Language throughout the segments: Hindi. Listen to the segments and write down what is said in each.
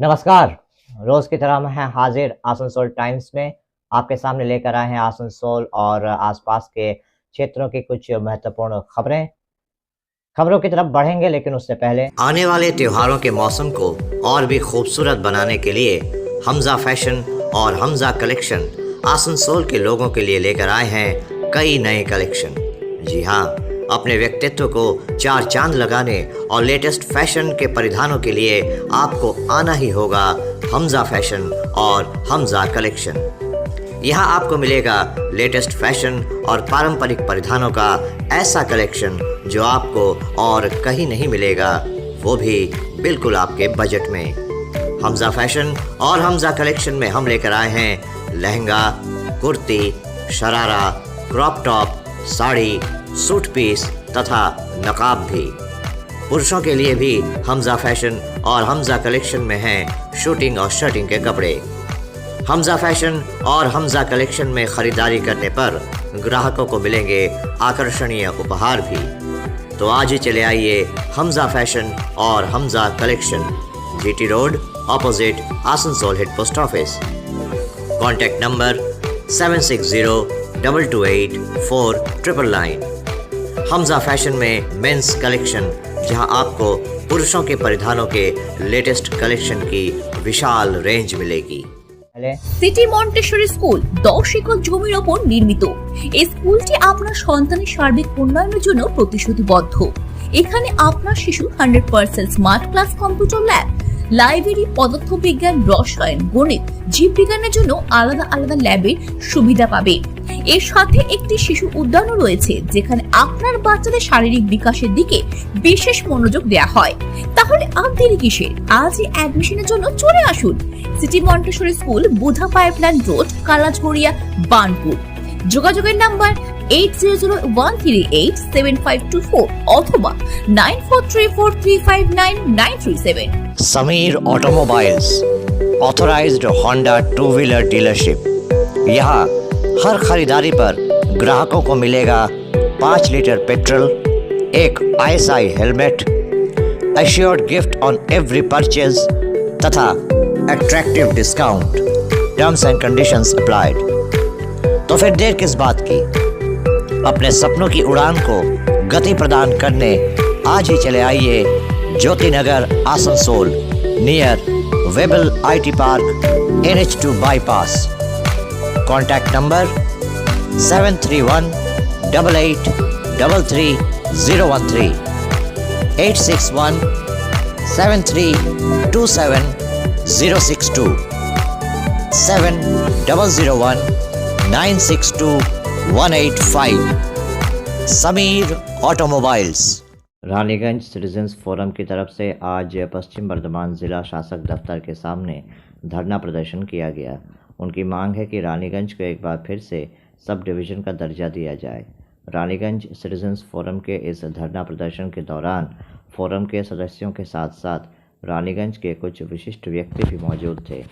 नमस्कार। रोज की तरह हम हैं हाजिर आसनसोल टाइम्स में। आपके सामने लेकर आए हैं आसनसोल और आसपास के क्षेत्रों की कुछ महत्वपूर्ण खबरों की तरफ बढ़ेंगे, लेकिन उससे पहले आने वाले त्योहारों के मौसम को और भी खूबसूरत बनाने के लिए हमजा फैशन और हमजा कलेक्शन आसनसोल के लोगों के लिए लेकर आए हैं कई नए कलेक्शन। जी हाँ, अपने व्यक्तित्व को चार चांद लगाने और लेटेस्ट फैशन के परिधानों के लिए आपको आना ही होगा हमजा फैशन और हमजा कलेक्शन। यहाँ आपको मिलेगा लेटेस्ट फैशन और पारंपरिक परिधानों का ऐसा कलेक्शन जो आपको और कहीं नहीं मिलेगा, वो भी बिल्कुल आपके बजट में। हमजा फैशन और हमजा कलेक्शन में हम लेकर आए हैं lehenga, kurti, sharara, crop top, sari, suit piece तथा नकाब भी। पुरुषों के लिए भी हमजा फैशन और हमजा कलेक्शन में हैं शूटिंग और शर्टिंग के कपड़े। हमजा फैशन और हमजा कलेक्शन में खरीदारी करने पर ग्राहकों को मिलेंगे आकर्षणीय उपहार भी। तो आज ही चले आइए हमजा फैशन और Hamza collection, GT road, opposite Asansol head post office. Contact number 7602284999। Hamza fashion में मेंस कलेक्शन, जहां आपको पुरुषों के परिधानों के लेटेस्ट कलेक्शन की विशाल रेंज मिलेगी। সিটি মন্টেসরি স্কুল 10 একর জমির ওপর নির্মিত। এই স্কুলটি আপনার সন্তানের সার্বিক উন্নয়নের জন্য প্রতিশ্রুতিবদ্ধ। এখানে আপনার শিশু 100% smart class, computer lab, library, পদার্থবিজ্ঞান, রসায়ন, গণিত, জীববিজ্ঞানের জন্য আলাদা আলাদা ল্যাবের সুবিধা পাবে। এর সাথে একটি শিশু উদ্যানও রয়েছে, যেখানে আপনার বাচ্চাদের শারীরিক বিকাশের দিকে বিশেষ মনোযোগ দেওয়া হয়। তাহলে আর দেরি কিসের? আজই অ্যাডমিশনের জন্য চলে আসুন city Montessori school, Budha pipeline road, Kalajharia, Banpur. যোগাযোগের নাম্বার 8001387524 অথবা 9434359937। Sameer automobiles, authorized Honda two wheeler dealership. यहाँ हर खरीदारी पर ग्राहकों को मिलेगा 5 लीटर पेट्रोल, एक ISI helmet, assured gift on every purchase तथा attractive discount. Terms and conditions applied. तो फिर देर किस बात की, अपने सपनों की उड़ान को गति प्रदान करने आज ही चले आइए Jyoti Nagar Asansol, near Webel IT park, NH2 bypass. Contact number 7318833013, 8617327062, 7001962185। Sameer automobiles. Raniganj citizens forum की तरफ से आज पश्चिम बर्धमान जिला शासक दफ्तर के सामने धरना प्रदर्शन किया गया। उनकी मांग है कि रानीगंज को एक बार फिर से सब डिवीज़न का दर्जा दिया जाए। रानीगंज सिटीजन्स फोरम के इस धरना प्रदर्शन के दौरान फोरम के सदस्यों के साथ साथ रानीगंज के कुछ विशिष्ट व्यक्ति भी मौजूद थे।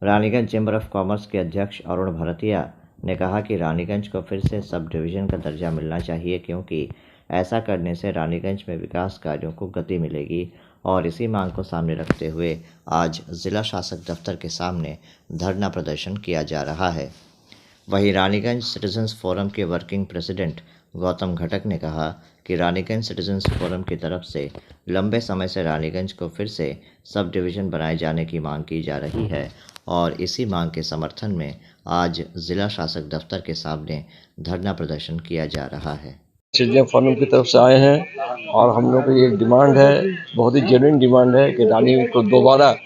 रानीगंज चैम्बर ऑफ कॉमर्स के अध्यक्ष अरुण भरतिया ने कहा कि रानीगंज को फिर से सब डिवीज़न का दर्जा मिलना चाहिए, क्योंकि ऐसा करने से रानीगंज में विकास कार्यों को गति मिलेगी। और इसी मांग को सामने रखते हुए आज जिला शासक दफ्तर के सामने धरना प्रदर्शन किया जा रहा है। वहीं रानीगंज सिटीजन्स फोरम के वर्किंग प्रेसिडेंट गौतम घटक ने कहा कि रानीगंज सिटीजन्स फोरम की तरफ से लंबे समय से रानीगंज को फिर से सब डिवीज़न बनाए जाने की मांग की जा रही है और इसी मांग के समर्थन में आज जिला शासक दफ्तर के सामने धरना प्रदर्शन किया जा रहा है। सिटीजन फोरम की तरफ से आए हैं और हम लोग की एक डिमांड है, बहुत ही जेन्युइन डिमांड है कि रानी को दोबारा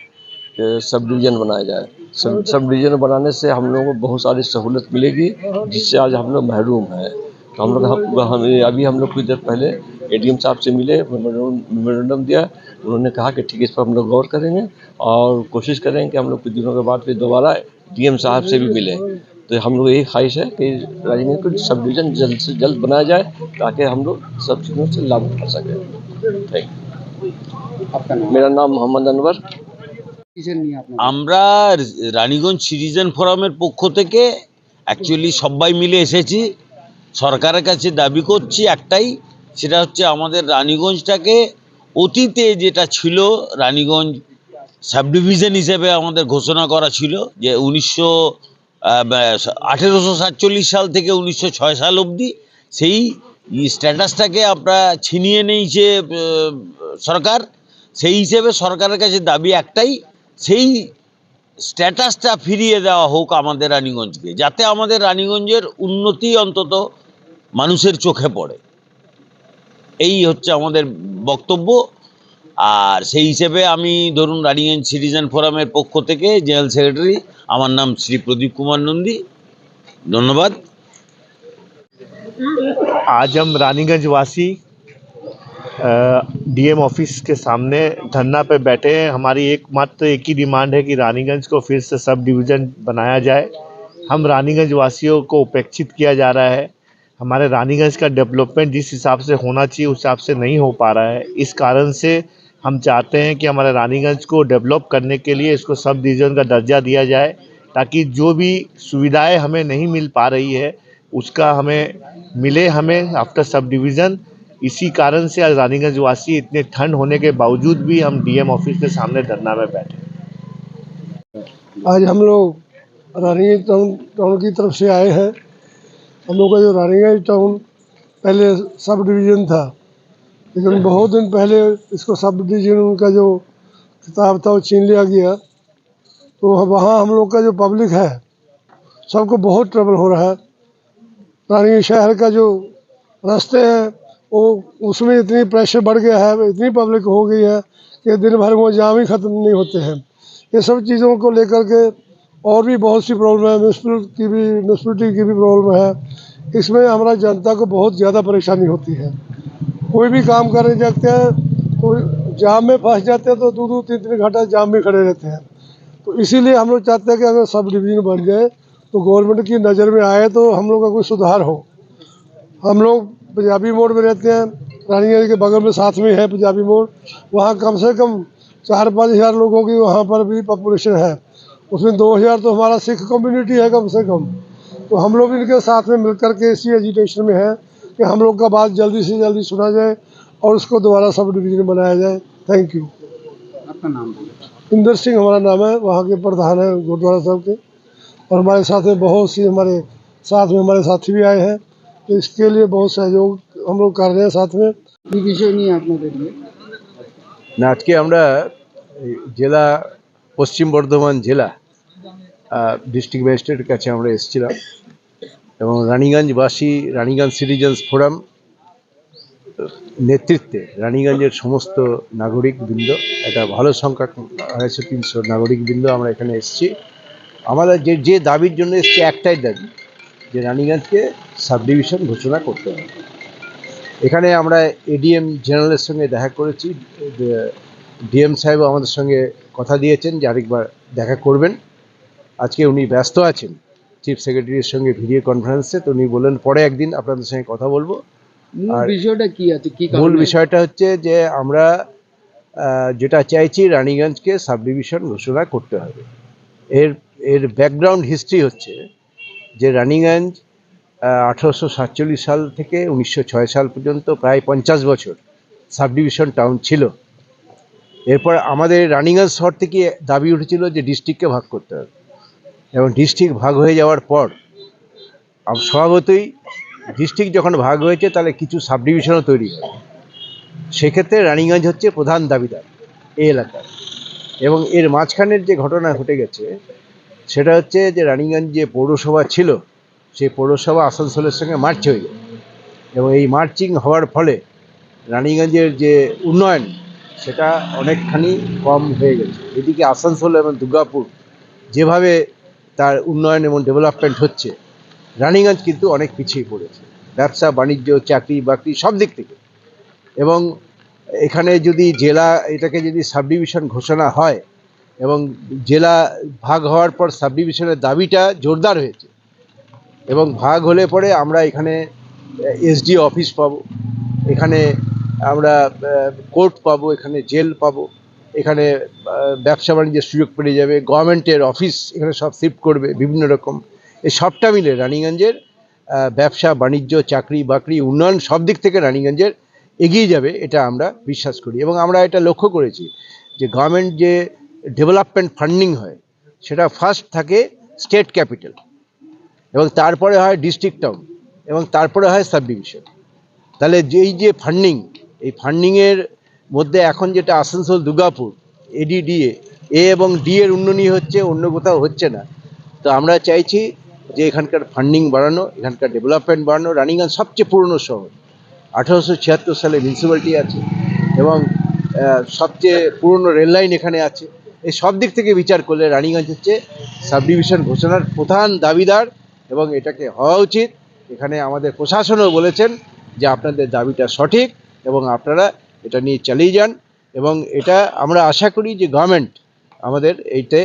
सब डिवीज़न बनाया जाए। सब डिवीज़न बनाने से हम लोगों को बहुत सारी सहूलत मिलेगी, जिससे आज हम लोग महरूम हैं। तो हम अभी हम लोग कुछ देर पहले ADM साहब से मिले, मेमोरेंडम दिया। उन्होंने कहा कि ठीक है, इस पर हम लोग गौर करेंगे और कोशिश करेंगे कि हम लोग कुछ दिनों के बाद फिर दोबारा DM साहब से भी मिलें। तो हम लोग यही ख्वाहिश है कि राजनीति को सब डिवीज़न जल्द से जल्द बनाया जाए, ताकि हम लोग सब चीज़ों से लाभ उठा सकें। Thank you. मेरा नाम मोहम्मद अनवर। আমরা রানীগঞ্জ সিটিজেন ফোরামের পক্ষ থেকে অ্যাকচুয়ালি সবাই মিলে এসেছি। সরকারের কাছে দাবি করছি একটাই, সেটা হচ্ছে আমাদের রানীগঞ্জটাকে অতীতে যেটা ছিল রানীগঞ্জ সাব ডিভিশন হিসেবে আমাদের ঘোষণা করা ছিল যে 1847 সাল থেকে 1906 সাল অবধি সেই স্ট্যাটাসটাকে আমরা ছিনিয়ে নিয়েছে সরকার। সেই হিসেবে সরকারের কাছে দাবি একটাই, সেই স্ট্যাটাসটা ফিরিয়ে দেওয়া হোক আমাদের রানীগঞ্জকে, যাতে আমাদের রানীগঞ্জের উন্নতি অন্তত মানুষের চোখে পড়ে। এই হচ্ছে আমাদের বক্তব্য। আর সেই হিসেবে আমি ধরুন রানীগঞ্জ সিটিজেন ফোরামের পক্ষ থেকে জেনারেল সেক্রেটারি, আমার নাম শ্রী প্রদীপ কুमार नंदी। धन्यवाद। आज हम रानीगंज वासी डीएम ऑफिस के सामने धरना पे बैठे हैं। हमारी एकमात्र एक ही डिमांड है कि रानीगंज को फिर से सब डिवीज़न बनाया जाए। हम रानीगंज वासियों को उपेक्षित किया जा रहा है। हमारे रानीगंज का डेवलपमेंट जिस हिसाब से होना चाहिए उस हिसाब से नहीं हो पा रहा है। इस कारण से हम चाहते हैं कि हमारे रानीगंज को डेवलप करने के लिए इसको सब डिवीज़न का दर्जा दिया जाए, ताकि जो भी सुविधाएं हमें नहीं मिल पा रही है उसका हमें मिले हमें आफ्टर सब डिवीज़न। इसी कारण से आज रानीगंज वासी इतने ठंड होने के बावजूद भी हम डीएम ऑफिस के सामने धरना में बैठे। आज हम लोग रानीगंज टाउन की तरफ से आए हैं। हम लोग का जो रानीगंज टाउन पहले सब डिवीज़न था, लेकिन बहुत दिन पहले इसको सब डिवीज़न का जो खिताब था वो छीन लिया गया। तो वहाँ हम लोग का जो पब्लिक है सबको बहुत ट्रबल हो रहा है। रानीगंज शहर का जो रास्ते हैं वो उसमें इतनी प्रेशर बढ़ गया है, इतनी पब्लिक हो गई है कि दिन भर वो जाम ही ख़त्म नहीं होते हैं। ये सब चीज़ों को लेकर के और भी बहुत सी प्रॉब्लम है, म्यूनसिपलिटी की भी प्रॉब्लम है। इसमें हमारा जनता को बहुत ज़्यादा परेशानी होती है। कोई भी काम करने जाते हैं तो जाम में फंस जाते हैं, तो 2-3 घंटा जाम में खड़े रहते हैं। तो इसीलिए हम लोग चाहते हैं कि अगर सब डिवीज़न बन जाए तो गवर्नमेंट की नज़र में आए तो हम लोग का कोई सुधार हो। हम लोग पंजाबी मोड़ में रहते हैं, रानीगंज के बगल में साथ में है पंजाबी मोड़। वहाँ कम से कम 4-5 हज़ार लोगों की वहाँ पर भी पॉपुलेशन है। उसमें 2,000 तो हमारा सिख कम्युनिटी है कम से कम। तो हम लोग इनके साथ में मिलकर के इसी एजिटेशन में है कि हम लोग का बात जल्दी से जल्दी सुना जाए और उसको दोबारा सब डिवीज़न बनाया जाए। Thank you. आपका नाम? इंदर सिंह हमारा नाम है, वहाँ के प्रधान है गुरुद्वारा साहब के। और हमारे साथ में बहुत सी हमारे साथी भी आए हैं, तो इसके लिए बहुत सहयोग हम लोग कर रहे हैं साथ में। কি বিষয় নিয়ে আপনাদের না, আজকে আমরা জেলা পশ্চিম বর্ধমান জেলা ডিস্ট্রিক্ট ম্যাজিস্ট্রেটের কাছে আমরা এসেছিলাম এবং রানীগঞ্জবাসী রানীগঞ্জ সিটিজেন্স ফোরাম নেতৃত্বে রানীগঞ্জের সমস্ত নাগরিকবৃন্দ, একটা ভালো সংখ্যক 250-300 নাগরিকবৃন্দ আমরা এখানে এসেছি। আমাদের যে দাবির জন্য এসেছি একটাই দাবি, যে রানীগঞ্জকে সাব ডিভিশন ঘোষণা করতে হবে। এখানে আমরা এডিএম জেনারেলের সঙ্গে দেখা করেছি, ডিএম সাহেব আমাদের সঙ্গে কথা দিয়েছেন যে আরেকবার দেখা করবেন। আজকে উনি ব্যস্ত আছেন চিফ সেক্রেটারির সঙ্গে ভিডিও কনফারেন্সে, তো উনি বললেন পরে একদিন আপনাদের সঙ্গে কথা বলবো। মূল বিষয়টা কি আছে? মূল বিষয়টা হচ্ছে যে আমরা যেটা চাইছি রানীগঞ্জকে সাব ডিভিশন ঘোষণা করতে হবে। এর ব্যাকগ্রাউন্ড হিস্ট্রি হচ্ছে যে রানীগঞ্জ 1847 সাল থেকে 1906 সাল পর্যন্ত প্রায় 50 বছর সাব ডিভিশন টাউন ছিল। এরপর আমাদের রানীগঞ্জ শহর থেকে দাবি উঠেছিল যে ডিস্ট্রিক্টকে ভাগ করতে হবে, এবং ডিস্ট্রিক্ট ভাগ হয়ে যাওয়ার পর স্বভাবতই ডিস্ট্রিক্ট যখন ভাগ হয়েছে তাহলে কিছু সাব ডিভিশনও তৈরি হয়। সেক্ষেত্রে রানীগঞ্জ হচ্ছে প্রধান দাবিদার এই এলাকার। এবং এর মাঝখানের যে ঘটনা ঘটে গেছে সেটা হচ্ছে যে রানীগঞ্জ যে পৌরসভা ছিল সেই পৌরসভা আসানসোলের সঙ্গে মার্চ হয়ে যায়, এবং এই মার্চিং হওয়ার ফলে রানীগঞ্জের যে উন্নয়ন সেটা অনেকখানি কম হয়ে গেছে। এদিকে আসানসোল এবং দুর্গাপুর যেভাবে তার উন্নয়ন এবং ডেভেলপমেন্ট হচ্ছে, রানীগঞ্জ কিন্তু অনেক পিছিয়ে পড়েছে ব্যবসা বাণিজ্য চাকরি বাকরি সব দিক থেকে। এবং এখানে যদি এটাকে যদি সাব ডিভিশন ঘোষণা হয় এবং জেলা ভাগ হওয়ার পর সাব ডিভিশনের দাবিটা জোরদার হয়েছে, এবং ভাগ হলে পরে আমরা এখানে এসডিও অফিস পাবো, এখানে আমরা কোর্ট পাবো, এখানে জেল পাবো, এখানে ব্যবসা বাণিজ্যের সুযোগ পেয়ে যাবে, গভর্নমেন্টের অফিস এখানে সব শিফট করবে বিভিন্ন রকম। এই সবটা মিলে রানীগঞ্জের ব্যবসা বাণিজ্য চাকরি বাকরি উন্নয়ন সব দিক থেকে রানীগঞ্জের এগিয়ে যাবে, এটা আমরা বিশ্বাস করি। এবং আমরা এটা লক্ষ্য করেছি যে গভর্নমেন্ট যে ডেভেলপমেন্ট ফান্ডিং হয় সেটা ফার্স্ট থাকে স্টেট ক্যাপিটাল, এবং তারপরে হয় ডিস্ট্রিক্ট টাউন, এবং তারপরে হয় সাব ডিভিশন। তাহলে যেই যে ফান্ডিং, এই ফান্ডিংয়ের মধ্যে এখন যেটা আসানসোল দুর্গাপুর এডিডিএ এ এবং ডি এর উন্নয়নই হচ্ছে, অন্য কোথাও হচ্ছে না। তো আমরা চাইছি যে এখানকার ফান্ডিং বাড়ানো, এখানকার ডেভেলপমেন্ট বাড়ানো। রানিগঞ্জ সবচেয়ে পুরনো শহর, 1876 সালে মিউনিসিপ্যালিটি আছে, এবং সবচেয়ে পুরনো রেল লাইন এখানে আছে। এই সব দিক থেকে বিচার করলে রানিগঞ্জ হচ্ছে সাব ডিভিশন ঘোষণার প্রধান দাবিদার, এবং এটাকে হওয়া উচিত। এখানে আমাদের প্রশাসনও বলেছেন যে আপনাদের দাবিটা সঠিক এবং আপনারা এটা নিয়ে চালিয়ে যান, এবং এটা আমরা আশা করি যে গভর্নমেন্ট আমাদের এইতে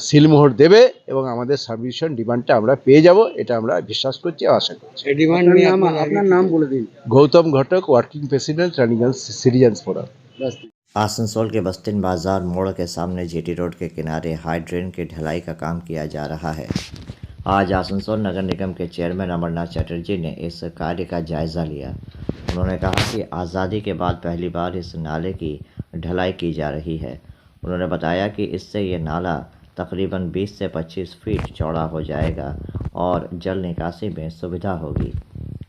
সিলমোহর দেবে এবং আমাদের সাব ডিভিশন ডিমান্ডটা আমরা পেয়ে যাব, এটা আমরা বিশ্বাস করছি, আশা করছি। ডিমান্ড নিয়ে আপনার নাম বলে দিন। गौतम घटक, working president Raniganj citizens forum. Asansol के बस्तिन बाजार मोड़ के सामने जीटी रोड के किनारे हाई ड्रेन की ढलाई का काम किया जा रहा है। आज आसनसोल नगर निगम के चेयरमैन अमरनाथ चटर्जी ने इस कार्य का जायज़ा लिया। उन्होंने कहा कि आज़ादी के बाद पहली बार इस नाले की ढलाई की जा रही है। उन्होंने बताया कि इससे ये नाला तकरीबन 20 से 25 फीट चौड़ा हो जाएगा और जल निकासी में सुविधा होगी।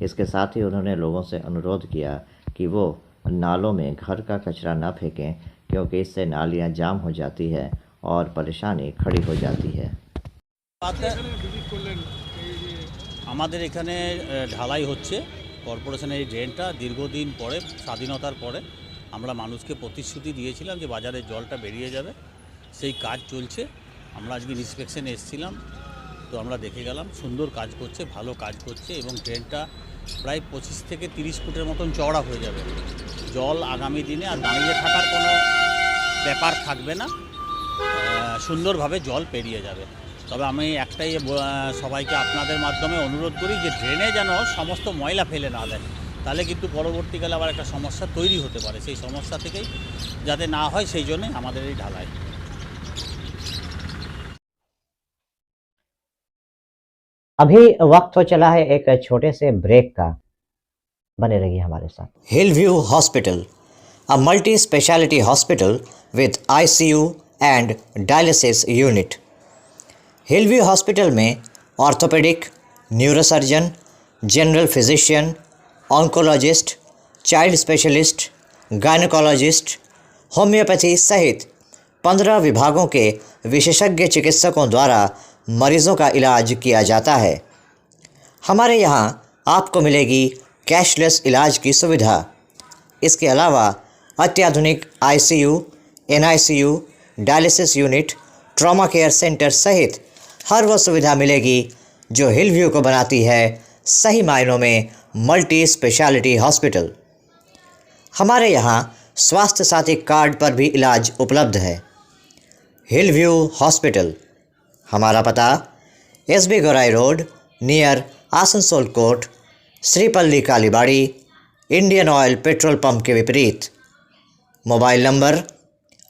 इसके साथ ही उन्होंने लोगों से अनुरोध किया कि वो नालों में घर का कचरा न फेंकें, क्योंकि इससे नालियां जाम हो जाती है और परेशानी खड़ी हो जाती है। আমাদের এখানে ঢালাই হচ্ছে কর্পোরেশনের এই ড্রেনটা। দীর্ঘদিন পরে, স্বাধীনতার পরে আমরা মানুষকে প্রতিশ্রুতি দিয়েছিলাম যে বাজারের জলটা বেরিয়ে যাবে, সেই কাজ চলছে। আমরা আজকে ইন্সপেকশনে এসেছিলাম, তো আমরা দেখে গেলাম সুন্দর কাজ করছে, ভালো কাজ করছে, এবং ড্রেনটা প্রায় 25 থেকে 30 ফুটের মতন চওড়া হয়ে যাবে। জল আগামী দিনে আর দাঁড়িয়ে থাকার কোনো ব্যাপার থাকবে না, সুন্দরভাবে জল পেরিয়ে যাবে। তবে আমি একটাই সবাইকে আপনাদের মাধ্যমে অনুরোধ করি যে ড্রেনে যেন সমস্ত ময়লা ফেলে না দেয়, তাহলে কিন্তু পরবর্তীকালে আবার একটা সমস্যা তৈরি হতে পারে। সেই সমস্যা থেকেই যাতে না হয় সেই জন্যই আমাদের এই ঢালাই। अभी वक्त हो चला है एक छोटे से ब्रेक का, बने रहिए हमारे साथ। Hillview Hospital, a multi-speciality hospital with ICU and dialysis unit. Hillview Hospital में orthopaedic, neurosurgeon, general physician, oncologist, child specialist, gynaecologist, homeopathy सहित 15 विभागों के विशेषज्ञ चिकित्सकों द्वारा मरीज़ों का इलाज किया जाता है। हमारे यहाँ आपको मिलेगी कैशलेस इलाज की सुविधा। इसके अलावा अत्याधुनिक ICU, NICU, dialysis unit, trauma care centre सहित हर वह सुविधा मिलेगी जो हिलव्यू को बनाती है सही मायनों में मल्टी स्पेशलिटी हॉस्पिटल। हमारे यहाँ स्वास्थ्य साथी कार्ड पर भी इलाज उपलब्ध है। हिलव्यू हॉस्पिटल, हमारा पता SB Gorai road near Asansol court, Sripally Kalibari, Indian oil petrol pump के विपरीत। Mobile number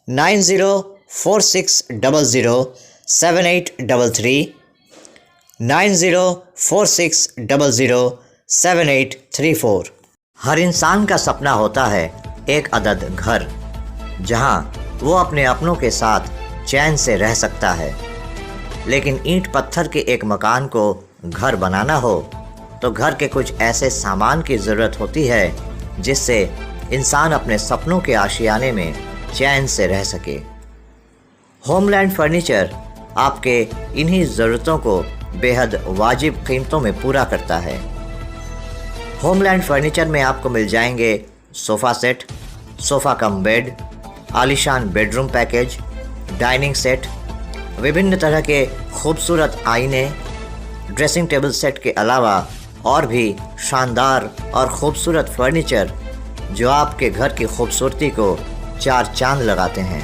9046007833, 9046007834। हर इंसान का सपना होता है एक अदद घर, जहां वो अपने अपनों के साथ चैन से रह सकता है। लेकिन ईंट पत्थर के एक मकान को घर बनाना हो तो घर के कुछ ऐसे सामान की ज़रूरत होती है जिससे इंसान अपने सपनों के आशियाने में चैन से रह सके। होमलैंड फर्नीचर आपके इन्हीं ज़रूरतों को बेहद वाजिब कीमतों में पूरा करता है। होमलैंड फर्नीचर में आपको मिल जाएंगे sofa set, sofa cum bed, आलीशान बेडरूम पैकेज, डाइनिंग सेट, विभिन्न तरह के खूबसूरत आईने, ड्रेसिंग टेबल सेट के अलावा और भी शानदार और ख़ूबसूरत फर्नीचर जो आपके घर की खूबसूरती को 4 चांद लगाते हैं।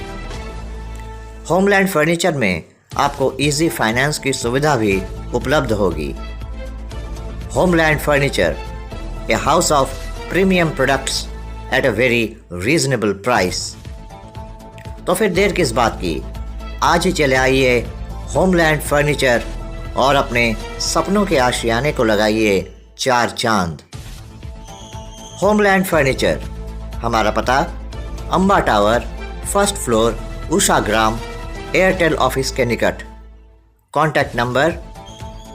होमलैंड फर्नीचर में आपको इजी फाइनेंस की सुविधा भी उपलब्ध होगी। Homeland furniture, a house of premium products at a very reasonable price. तो फिर देर किस बात की, आज ही चले आइए होमलैंड फर्नीचर और अपने सपनों के आशियाने को लगाइए 4 चांद। होमलैंड फर्नीचर, हमारा पता Amba tower, first floor, Usha ग्राम, एयरटेल ऑफिस के निकट। Contact number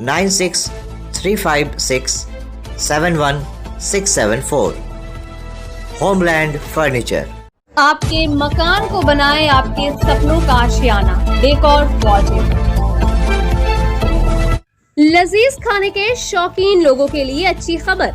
9635671674। Homeland furniture. आपके मकान को बनाए आपके सपनों का आशियाना, डेकोर वॉलपेपर। लजीज खाने के शौकीन लोगों के लिए अच्छी खबर।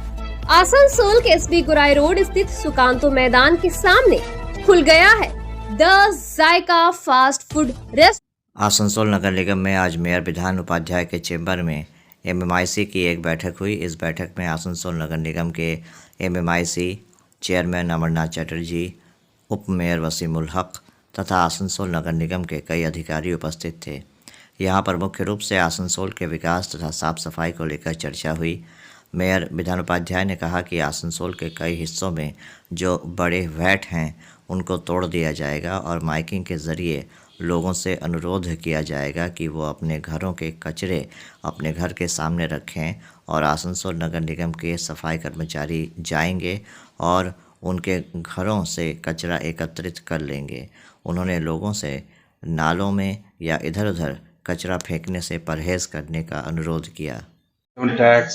आसनसोल के एसबी गुराई रोड स्थित सुकांतो मैदान के सामने खुल गया है the Zayka fast food rest. Asansol नगर निगम में आज मेयर विधान उपाध्याय के चेंबर में एमएमआईसी की एक बैठक हुई। इस बैठक में आसनसोल नगर निगम के एमएमआईसी चेयरमैन अमरनाथ चटर्जी, उप मेयर वसीम उल हक तथा आसनसोल नगर निगम के कई अधिकारी उपस्थित थे। यहाँ पर मुख्य रूप से आसनसोल के विकास तथा साफ सफाई को लेकर चर्चा हुई। मेयर विधान उपाध्याय ने कहा कि आसनसोल के कई हिस्सों में जो बड़े वैट हैं उनको तोड़ दिया जाएगा और माइकिंग के ज़रिए लोगों से अनुरोध किया जाएगा कि वो अपने घरों के कचरे अपने घर के सामने रखें और आसनसोल नगर निगम के सफाई कर्मचारी जाएंगे और उनके घरों से कचरा एकत्रित कर लेंगे। उन्होंने लोगों से नालों में या इधर उधर कचरा फेंकने से परहेज़ करने का अनुरोध किया। ট্যাক্স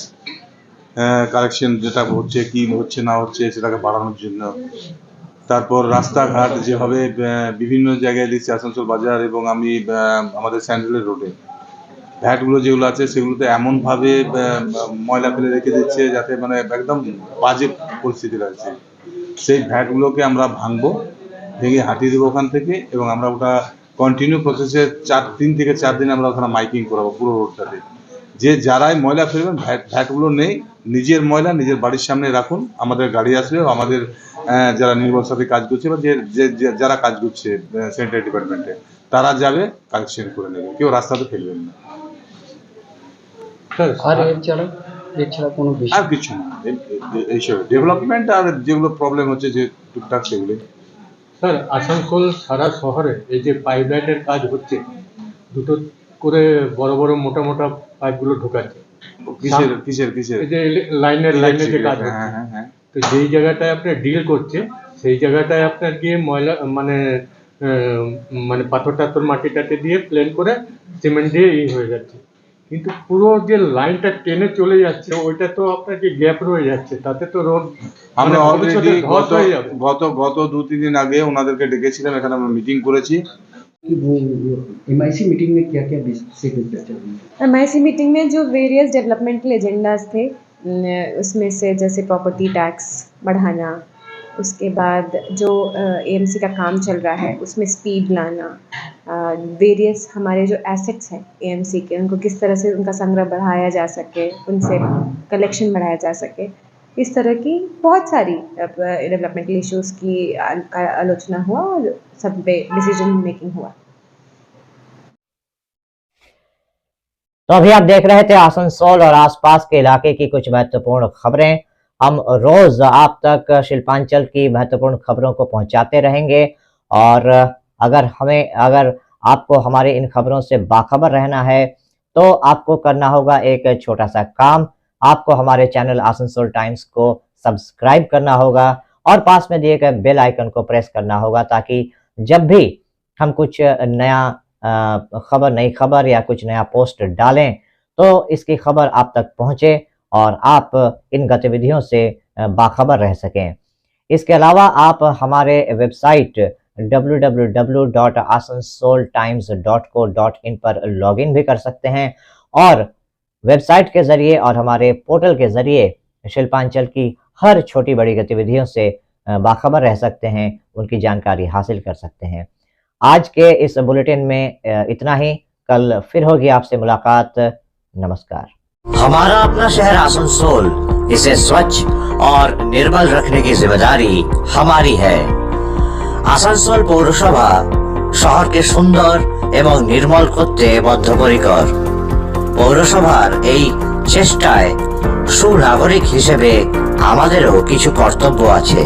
কালেকশন যেটা হচ্ছে কি হচ্ছে না হচ্ছে সেটাকে বাড়ানোর জন্য, তারপর রাস্তাঘাট যেভাবে বিভিন্ন জায়গায় দিচ্ছে আসানসোল বাজার এবং আমি আমাদের স্যান্ডেলের রোডে ভ্যাটগুলো যেগুলো আছে সেগুলোতে এমনভাবে ময়লা ফেলে রেখে দিচ্ছে যাতে মানে একদম বাজে পরিস্থিতি লাগছে। সেই ভ্যাটগুলোকে আমরা ভাঙবো, ভেঙে হাঁটিয়ে দেবো ওখান থেকে এবং আমরা ওটা কন্টিনিউ প্রসেসে 3 থেকে 4 দিন আমরা ওখানে মাইকিং করাবো পুরো রোডটাতে। যে যারাই ময়লা ফেলবেন ভ্যাটগুলো নেই, নিজের ময়লা নিজের বাড়ির সামনে রাখুন, আমাদের গাড়ি আসবে, আমাদের যারা নির্মল সাথে কাজ করছে বা যারা কাজ করছে স্যানিটারি ডিপার্টমেন্টে তারা যাবে কালেকশন করে নেবে, কেউ রাস্তাতে ফেলবেন না। আর এর ছাড়া কোনো আর কিছু না, এইসব ডেভেলপমেন্ট আর যেগুলো প্রবলেম হচ্ছে যে টুকটাক সেগুলো। স্যার, আসানসোল সারা শহরে এই যে পাইপলাইনের কাজ হচ্ছে, দুটো করে বড় বড় মোটা মোটা পাইপগুলো ঢোকাচ্ছে। কিসের এই যে লাইনের যে কাজ হচ্ছে, হ্যাঁ, তো যেই জায়গাটায় আপনার ডিল করছে সেই জায়গাটায় আপনার গিয়ে ময়লা মানে পাথর টাথর মাটি টাটি দিয়ে প্লেন করে সিমেন্ট দিয়ে হয়ে যাচ্ছে, কিন্তু পুরো যে লাইনটা টেনে চলে যাচ্ছে ওইটা তো আপনার যে গ্যাপ রয়ে যাচ্ছে তাতে তো রোড আমরা অলরেডি গত 2-3 দিন আগে ওনাদেরকে ডেকেছিলাম, এখানে আমরা মিটিং করেছি। एमआईसी मीटिंग में क्या क्या बेसिक चर्चा हुई? एमआईसी मीटिंग में जो वेरियस डेवलपमेंटल एजेंडाज थे उसमें से जैसे प्रॉपर्टी टैक्स बढ़ाना, उसके बाद जो एएमसी का काम चल रहा है उसमें स्पीड लाना, वेरियस हमारे जो एसेट्स हैं एएमसी के उनको किस तरह से उनका संग्रह बढ़ाया जा सके, उनसे कलेक्शन बढ़ाया जा सके, इस तरह की बहुत सारी डेवलपमेंटल इश्यूज़ की आलोचना हुआ और सब पे डिसीजन मेकिंग हुआ। तो अभी आप देख रहे थे आसनसोल और आसपास के इलाके की कुछ महत्वपूर्ण खबरें। हम रोज आप तक शिल्पांचल की महत्वपूर्ण खबरों को पहुंचाते रहेंगे और अगर आपको हमारे इन खबरों से बाखबर रहना है तो आपको करना होगा एक छोटा सा काम। आपको हमारे चैनल आसनसोल टाइम्स को सब्सक्राइब करना होगा और पास में दिए गए बेल आइकन को प्रेस करना होगा ताकि जब भी हम कुछ नई खबर या कुछ नया पोस्ट डालें तो इसकी खबर आप तक पहुंचे और आप इन गतिविधियों से बाखबर रह सकें। इसके अलावा आप हमारे वेबसाइट www.asansoltimes.co.in पर लॉगिन भी कर सकते हैं और वेबसाइट के जरिए और हमारे पोर्टल के जरिए शिल्पांचल की हर छोटी बड़ी गतिविधियों से बाखबर रह सकते हैं, उनकी जानकारी हासिल कर सकते हैं। आज के इस बुलेटिन में इतना ही। कल फिर होगी आपसे मुलाकात। नमस्कार। हमारा अपना शहर आसनसोल, इसे स्वच्छ और निर्मल रखने की जिम्मेदारी हमारी है। आसनसोल पौरसभा शहर के सुंदर एवं निर्मल करते बद्धपरिकर। পৌরসভার এই চেষ্টায় সুনাগরিক হিসেবে আমাদেরও কিছু কর্তব্য আছে।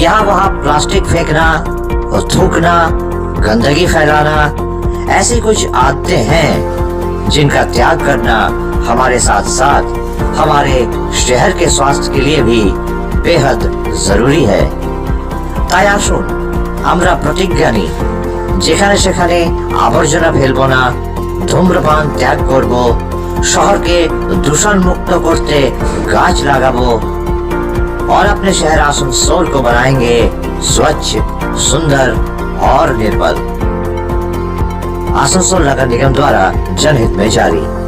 यहाँ वहाँ प्लास्टिक फेंकना और थूकना, गंदगी फैलाना ऐसी कुछ आदतें हैं जिनका त्याग करना हमारे साथ साथ हमारे शहर के स्वास्थ्य के लिए भी बेहद जरूरी है। তাই আসুন আমরা প্রতিজ্ঞা নিই যেখানে সেখানে আবর্জনা ফেলবো না, ধূম্রপান ত্যাগ করব, শহরকে दूषण मुक्त करते गाछ लगाबो और अपने शहर आसनसोल को बनाएंगे स्वच्छ, सुंदर और निर्मल। आसनसोल नगर निगम द्वारा जनहित में जारी।